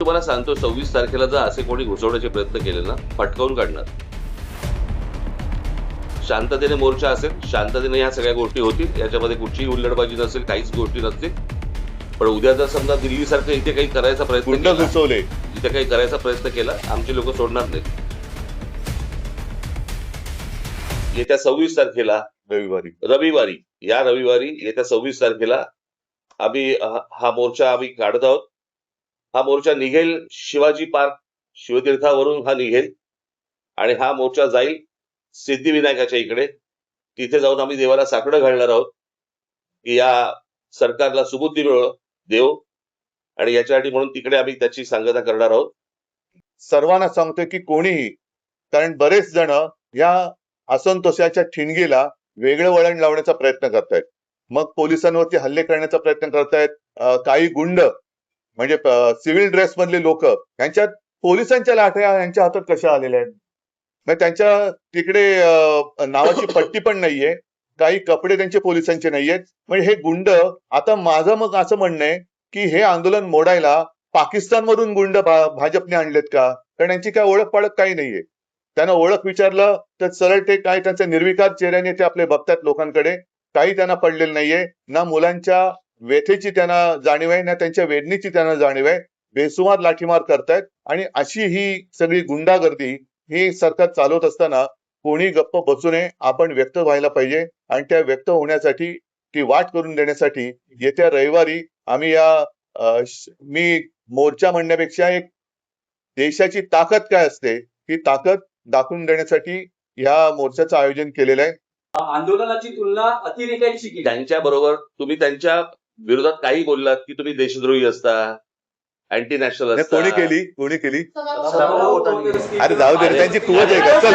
तुम्हाला सांगतो 26 तारखेला जर असे कोणी घुसवण्याचे प्रयत्न केले ना, फटकावून काढणार. शांततेने मोर्चा असेल, शांततेने ह्या सगळ्या गोष्टी होतील, याच्यामध्ये कुठचीही हुल्लडबाजी नसेल, काहीच गोष्टी नसतील. पण उद्या जर समजा दिल्लीसारखं इथे काही करायचा प्रयत्न गुंड केला, घुसवले, इथे काही करायचा प्रयत्न केला, आमचे लोक सोडणार नाहीत. येत्या 26 तारखेला रविवारी या रविवारी येत्या 26 तारखेला आम्ही हा मोर्चा काढत आहोत. हा मोर्चा निघेल शिवाजी पार्क शिवतीर्थावरून हा निघेल आणि हा मोर्चा जाईल सिद्धिविनायकाच्या इकडे. तिथे जाऊन आम्ही देवाला साकडं घालणार आहोत की या सरकारला सुबुद्धी देव, आणि याच्यासाठी म्हणून तिकडे आम्ही त्याची सांगता करणार आहोत. सर्वांना सांगतोय की कोणीही, कारण बरेच जण या असंतोषाच्या ठिणगीला वेगळं वळण लावण्याचा प्रयत्न करतायत. मग पोलिसांवरती हल्ले करण्याचा प्रयत्न करतायत. काही गुंड म्हणजे सिव्हिल ड्रेस मधले लोक, यांच्यात पोलिसांच्या लाठ्या यांच्या हातात कशा आलेल्या आहेत. मग त्यांच्या तिकडे नावाची पट्टी पण नाहीये, काही कपडे त्यांचे पोलिसांचे नाहीयेत. म्हणजे हे गुंड, आता माझं मग असं म्हणणं आहे की हे आंदोलन मोडायला पाकिस्तानमधून गुंड भाजपने आणलेत का? कारण यांची काय ओळख पाळख काही नाहीये. त्यांना ओळख विचारलं तर सरळ ते काय त्यांच्या निर्विकार चेहऱ्याने ते आपले बघतात लोकांकडे. काही त्यांना पडलेलं नाहीये. ना मुलांच्या व्यथेची त्यांना जाणीव आहे, ना त्यांच्या वेदनेची त्यांना जाणीव आहे. बेसुमार लाठीमार करतायत. आणि अशी ही सगळी गुंडागर्दी ही सरकार चालवत असताना कोणी गप्प बसू नये. आपण व्यक्त व्हायला पाहिजे आणि त्या व्यक्त होण्यासाठी ती वाट करून देण्यासाठी येत्या रविवारी आम्ही मी मोर्चा म्हणण्यापेक्षा एक देशाची ताकद काय असते ही ताकद दाखवून देण्यासाठी या मोर्चाचं आयोजन केलेलं आहे. आंदोलनाची तुलना अतिरेक्यांशी केली. त्यांच्या बरोबर तुम्ही त्यांच्या विरोधात काही बोललात की तुम्ही देशद्रोही असता, अँटी नॅशनल असता. कोणी केली सर्व अरे जाऊ दे रे, त्यांची कुवत आहे का? चल